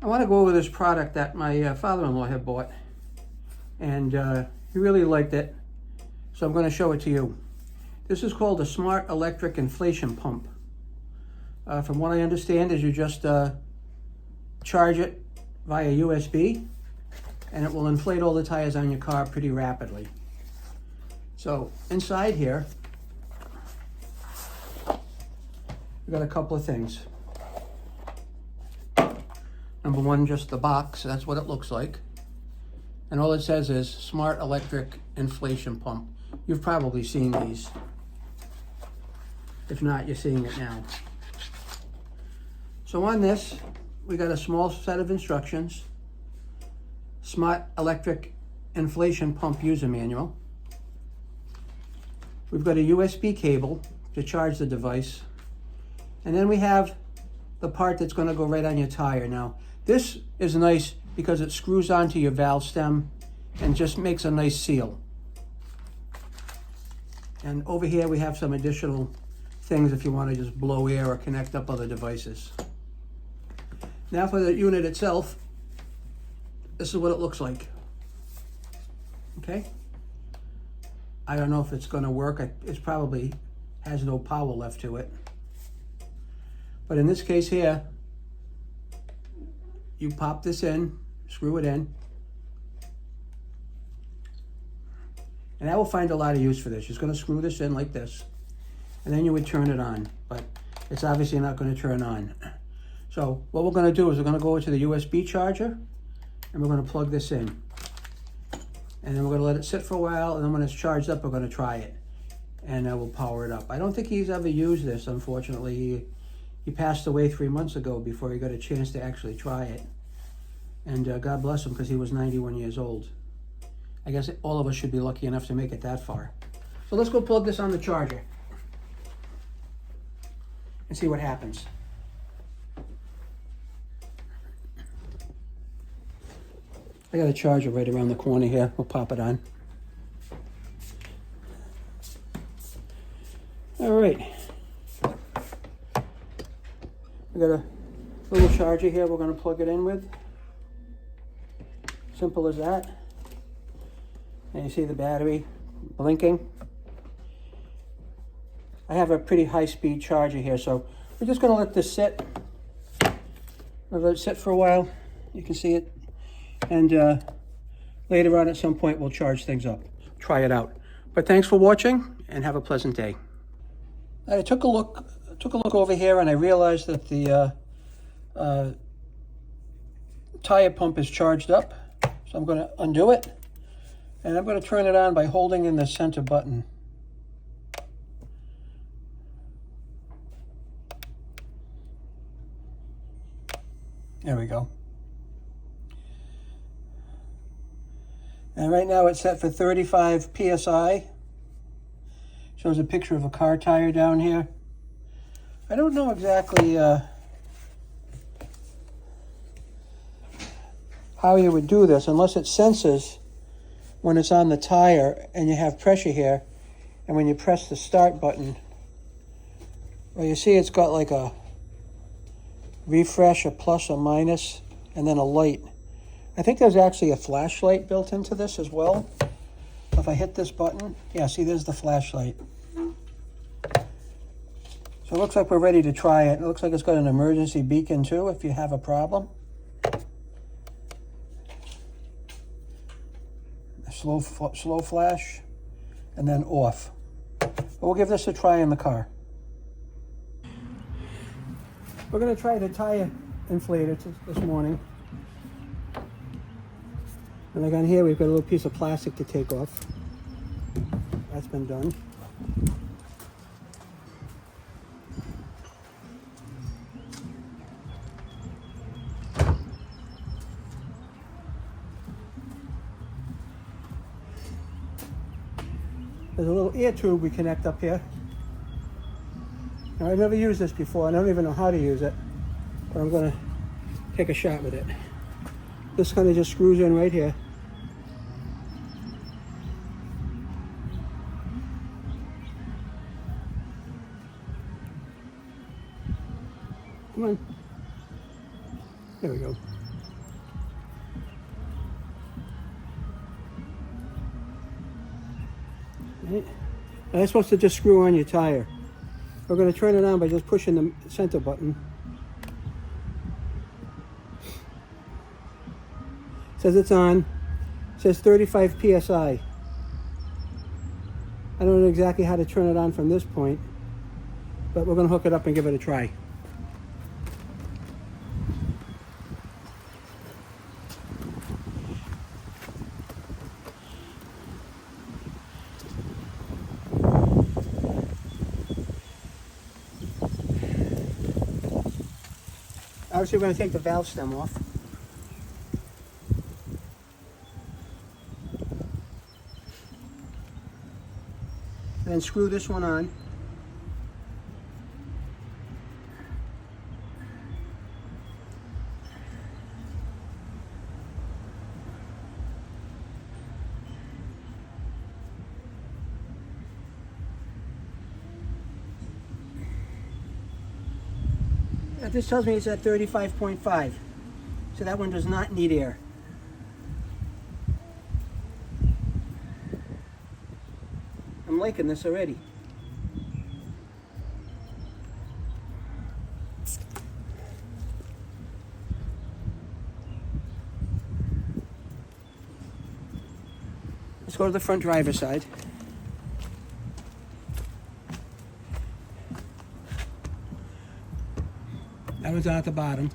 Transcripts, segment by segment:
I want to go over this product that my father-in-law had bought, and he really liked it, so I'm going to show it to you. This is called a Smart Electric Inflation Pump. From what I understand is you just charge it via USB, and it will inflate all the tires on your car pretty rapidly. So inside here, we got a couple of things. Number one, just the box, that's what it looks like. And all it says is Smart Electric Inflation Pump. You've probably seen these. If not, you're seeing it now. So on this, we got a small set of instructions. Smart Electric Inflation Pump User Manual. We've got a USB cable to charge the device. And then we have the part that's going to go right on your tire. Now, this is nice because it screws onto your valve stem and just makes a nice seal. And over here we have some additional things if you want to just blow air or connect up other devices. Now for the unit itself, this is what it looks like. Okay? I don't know if it's going to work. It probably has no power left to it. But in this case here, you pop this in, screw it in, and I will find a lot of use for this. You're just going to screw this in like this, and then you would turn it on, but it's obviously not going to turn on. So what we're going to do is we're going to go to the USB charger, and we're going to plug this in. And then we're going to let it sit for a while, and then when it's charged up, we're going to try it, and we'll power it up. I don't think he's ever used this, unfortunately. He passed away 3 months ago before he got a chance to actually try it. And God bless him, because he was 91 years old. I guess all of us should be lucky enough to make it that far. So let's go plug this on the charger and see what happens. I got a charger right around the corner here. We'll pop it on. All right. We got a little charger here we're going to plug it in with. Simple as that. And you see the battery blinking. I have a pretty high-speed charger here, so we're just going to let this sit. We'll let it sit for a while. You can see it. And later on at some point we'll charge things up. Try it out. But thanks for watching and have a pleasant day. I took a look over here and I realized that the tire pump is charged up. So I'm going to undo it, and I'm going to turn it on by holding in the center button. There we go. And right now it's set for 35 PSI. Shows a picture of a car tire down here. I don't know exactly how you would do this unless it senses when it's on the tire and you have pressure here, and when you press the start button, well, you see it's got like a refresh, a plus, a minus, and then a light. I think there's actually a flashlight built into this as well. If I hit this button, yeah, see, there's the flashlight. So it looks like we're ready to try it. It looks like it's got an emergency beacon too if you have a problem. A slow flash, and then off. But we'll give this a try in the car. We're going to try the tire inflator this morning. And like on here, we've got a little piece of plastic to take off. That's been done. There's a little air tube we connect up here. Now, I've never used this before. I don't even know how to use it, but I'm going to take a shot with it. This kind of just screws in right here. Come on. There we go. Right? Now that's supposed to just screw on your tire. We're going to turn it on by just pushing the center button. It says it's on. It says 35 PSI. I don't know exactly how to turn it on from this point, but we're going to hook it up and give it a try. Obviously, we're going to take the valve stem off. And then screw this one on. This tells me it's at 35.5, so that one does not need air. I'm liking this already. Let's go to the front driver's side. That one's down at the bottom.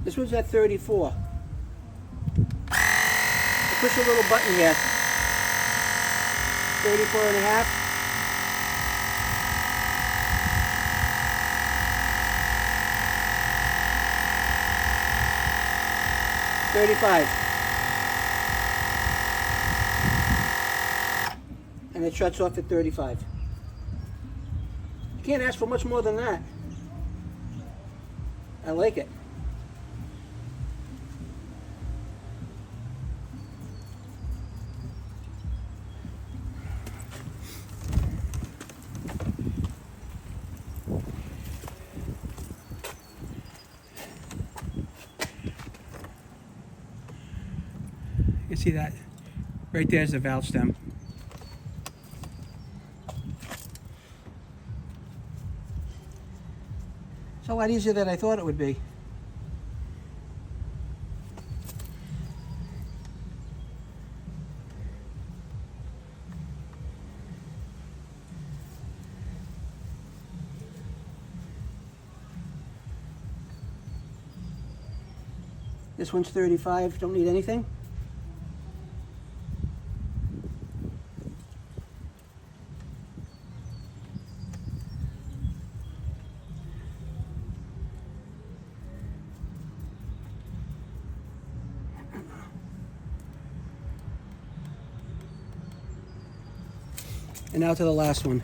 This one's at 34. Push a little button here. 34 and a half. And it shuts off at 35. You can't ask for much more than that. I like it. You can see that right there's the valve stem. It's a lot easier than I thought it would be. This one's 35, don't need anything. And now to the last one.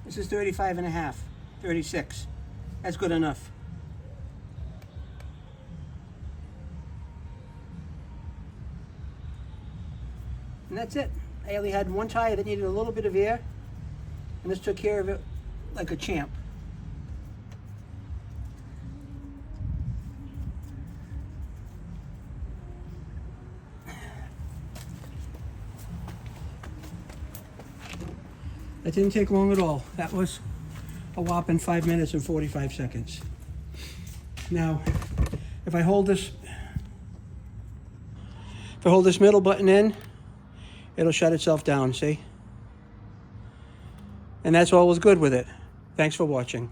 This is 35 and a half, 36. That's good enough. And that's it. I only had one tire that needed a little bit of air, and this took care of it like a champ. That didn't take long at all. That was a whopping 5 minutes and 45 seconds. Now, if I hold this middle button in, it'll shut itself down, see? And that's all was good with it. Thanks for watching.